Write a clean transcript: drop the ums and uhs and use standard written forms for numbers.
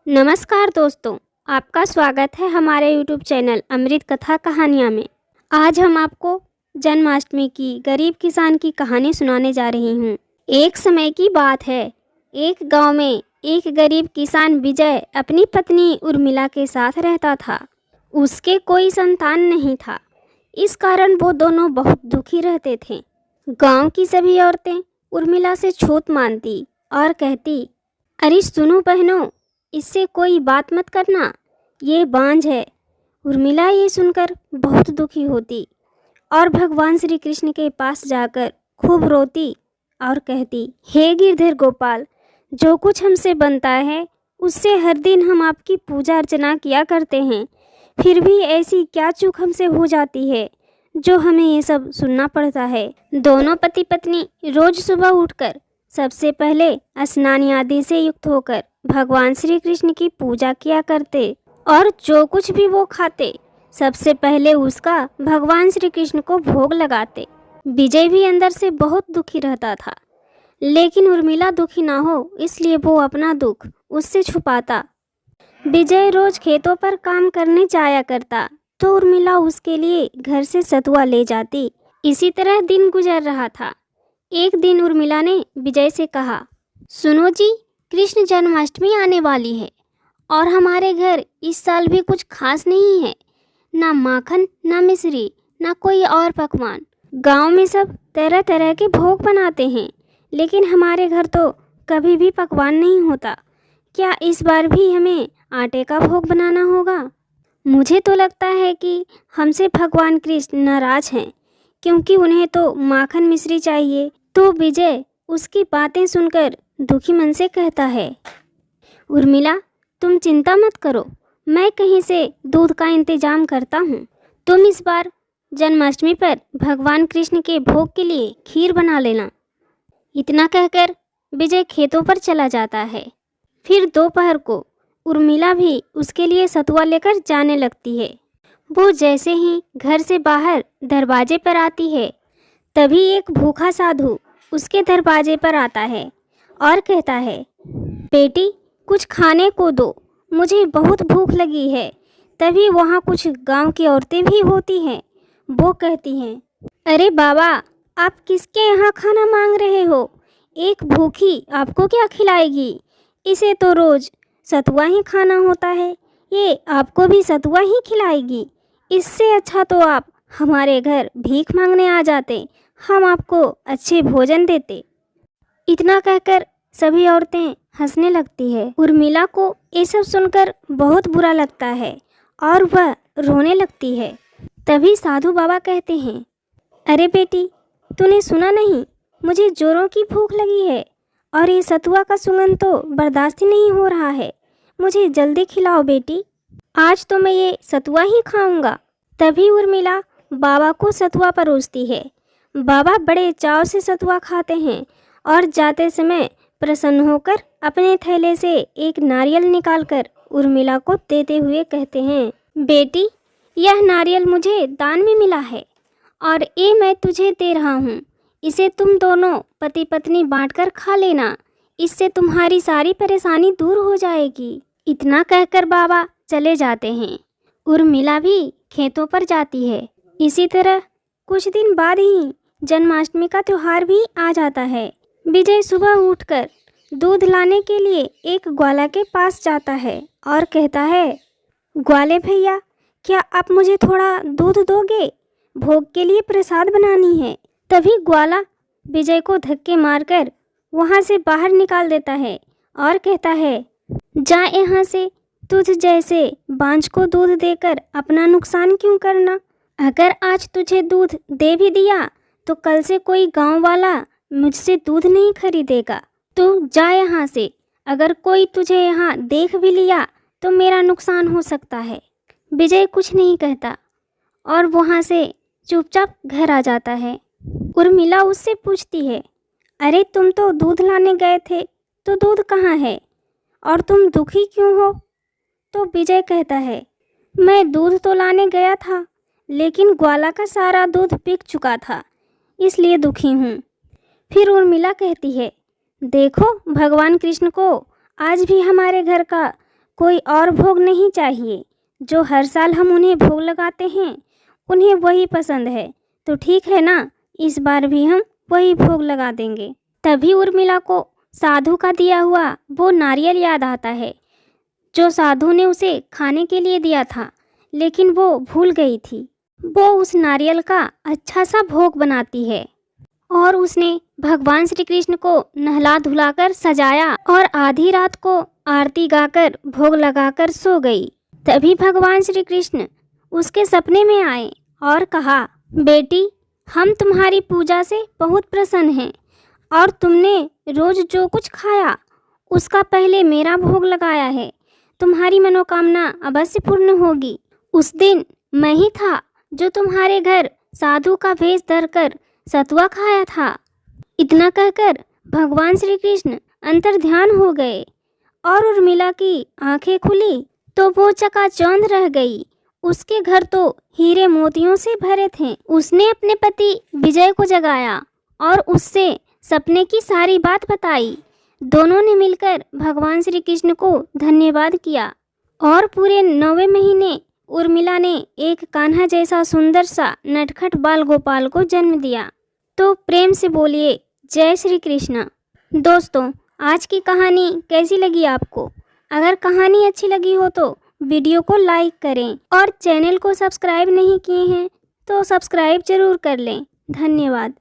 नमस्कार दोस्तों, आपका स्वागत है हमारे YouTube चैनल अमृत कथा कहानियाँ में। आज हम आपको जन्माष्टमी की गरीब किसान की कहानी सुनाने जा रही हूँ। एक समय की बात है, एक गांव में एक गरीब किसान विजय अपनी पत्नी उर्मिला के साथ रहता था। उसके कोई संतान नहीं था, इस कारण वो दोनों बहुत दुखी रहते थे। गांव की सभी औरतें उर्मिला से छूत मांगती और कहती, अरे सुनो बहनों, इससे कोई बात मत करना, ये बांझ है। उर्मिला ये सुनकर बहुत दुखी होती और भगवान श्री कृष्ण के पास जाकर खूब रोती और कहती, हे गिरधर गोपाल, जो कुछ हमसे बनता है उससे हर दिन हम आपकी पूजा अर्चना किया करते हैं, फिर भी ऐसी क्या चूक हमसे हो जाती है जो हमें ये सब सुनना पड़ता है। दोनों पति पत्नी रोज सुबह उठकर सबसे पहले स्नान आदि से युक्त होकर भगवान श्री कृष्ण की पूजा किया करते और जो कुछ भी वो खाते सबसे पहले उसका भगवान श्री कृष्ण को भोग लगाते। विजय भी अंदर से बहुत दुखी रहता था, लेकिन उर्मिला दुखी ना हो इसलिए वो अपना दुख उससे छुपाता। विजय रोज खेतों पर काम करने जाया करता तो उर्मिला उसके लिए घर से सतुआ ले जाती। इसी तरह दिन गुजर रहा था। एक दिन उर्मिला ने विजय से कहा, सुनो जी, कृष्ण जन्माष्टमी आने वाली है और हमारे घर इस साल भी कुछ खास नहीं है, ना माखन ना मिश्री ना कोई और पकवान। गांव में सब तरह तरह के भोग बनाते हैं, लेकिन हमारे घर तो कभी भी पकवान नहीं होता। क्या इस बार भी हमें आटे का भोग बनाना होगा? मुझे तो लगता है कि हमसे भगवान कृष्ण नाराज हैं, क्योंकि उन्हें तो माखन मिश्री चाहिए। तो विजय उसकी बातें सुनकर दुखी मन से कहता है, उर्मिला तुम चिंता मत करो, मैं कहीं से दूध का इंतजाम करता हूँ। तुम इस बार जन्माष्टमी पर भगवान कृष्ण के भोग के लिए खीर बना लेना। इतना कहकर विजय खेतों पर चला जाता है। फिर दोपहर को उर्मिला भी उसके लिए सतुआ लेकर जाने लगती है। वो जैसे ही घर से बाहर दरवाजे पर आती है, तभी एक भूखा साधु उसके दरवाजे पर आता है और कहता है, बेटी कुछ खाने को दो, मुझे बहुत भूख लगी है। तभी वहाँ कुछ गांव की औरतें भी होती हैं। वो कहती हैं, अरे बाबा, आप किसके यहाँ खाना मांग रहे हो? एक भूखी आपको क्या खिलाएगी? इसे तो रोज सतुआ ही खाना होता है, ये आपको भी सतुआ ही खिलाएगी। इससे अच्छा तो आप हमारे घर भीख मांगने आ जाते, हम आपको अच्छे भोजन देते। इतना कहकर सभी औरतें हंसने लगती है। उर्मिला को ये सब सुनकर बहुत बुरा लगता है और वह रोने लगती है। तभी साधु बाबा कहते हैं, अरे बेटी, तूने सुना नहीं, मुझे जोरों की भूख लगी है और ये सतुआ का सुगंध तो बर्दाश्त ही नहीं हो रहा है। मुझे जल्दी खिलाओ बेटी, आज तो मैं ये सतुआ ही खाऊंगा। तभी उर्मिला बाबा को सतुआ परोसती है। बाबा बड़े चाव से सतुआ खाते हैं और जाते समय प्रसन्न होकर अपने थैले से एक नारियल निकालकर उर्मिला को देते हुए कहते हैं, बेटी, यह नारियल मुझे दान में मिला है और ये मैं तुझे दे रहा हूँ। इसे तुम दोनों पति पत्नी बांटकर खा लेना, इससे तुम्हारी सारी परेशानी दूर हो जाएगी। इतना कहकर बाबा चले जाते हैं। उर्मिला भी खेतों पर जाती है। इसी तरह कुछ दिन बाद ही जन्माष्टमी का त्यौहार भी आ जाता है। विजय सुबह उठकर दूध लाने के लिए एक ग्वाला के पास जाता है और कहता है, ग्वाले भैया, क्या आप मुझे थोड़ा दूध दोगे? भोग के लिए प्रसाद बनानी है। तभी ग्वाला विजय को धक्के मारकर वहाँ से बाहर निकाल देता है और कहता है, जा यहाँ से, तुझ जैसे बांझ को दूध देकर अपना नुकसान क्यों करना? अगर आज तुझे दूध दे भी दिया तो कल से कोई गांव वाला मुझसे दूध नहीं खरीदेगा। तू जा यहाँ से, अगर कोई तुझे यहाँ देख भी लिया तो मेरा नुकसान हो सकता है। विजय कुछ नहीं कहता और वहाँ से चुपचाप घर आ जाता है। उर्मिला उससे पूछती है, अरे तुम तो दूध लाने गए थे, तो दूध कहाँ है और तुम दुखी क्यों हो? तो विजय कहता है, मैं दूध तो लाने गया था, लेकिन ग्वाला का सारा दूध बिक चुका था, इसलिए दुखी हूँ। फिर उर्मिला कहती है, देखो, भगवान कृष्ण को आज भी हमारे घर का कोई और भोग नहीं चाहिए। जो हर साल हम उन्हें भोग लगाते हैं उन्हें वही पसंद है, तो ठीक है ना, इस बार भी हम वही भोग लगा देंगे। तभी उर्मिला को साधु का दिया हुआ वो नारियल याद आता है जो साधु ने उसे खाने के लिए दिया था, लेकिन वो भूल गई थी। वो उस नारियल का अच्छा सा भोग बनाती है और उसने भगवान श्री कृष्ण को नहला धुलाकर सजाया और आधी रात को आरती गाकर भोग लगाकर सो गई। तभी भगवान श्री कृष्ण उसके सपने में आए और कहा, बेटी, हम तुम्हारी पूजा से बहुत प्रसन्न हैं और तुमने रोज जो कुछ खाया उसका पहले मेरा भोग लगाया है। तुम्हारी मनोकामना अवश्य पूर्ण होगी। उस दिन मैं ही था जो तुम्हारे घर साधु का वेश धरकर सतुआ खाया था। इतना कहकर भगवान श्री कृष्ण अंतर्ध्यान हो गए और उर्मिला की आंखें खुली तो वो चकाचौंध रह गई। उसके घर तो हीरे मोतियों से भरे थे। उसने अपने पति विजय को जगाया और उससे सपने की सारी बात बताई। दोनों ने मिलकर भगवान श्री कृष्ण को धन्यवाद किया और पूरे 9वें महीने उर्मिला ने एक कान्हा जैसा सुंदर सा नटखट बाल गोपाल को जन्म दिया। तो प्रेम से बोलिए जय श्री कृष्ण। दोस्तों, आज की कहानी कैसी लगी आपको? अगर कहानी अच्छी लगी हो तो वीडियो को लाइक करें और चैनल को सब्सक्राइब नहीं किए हैं तो सब्सक्राइब जरूर कर लें। धन्यवाद।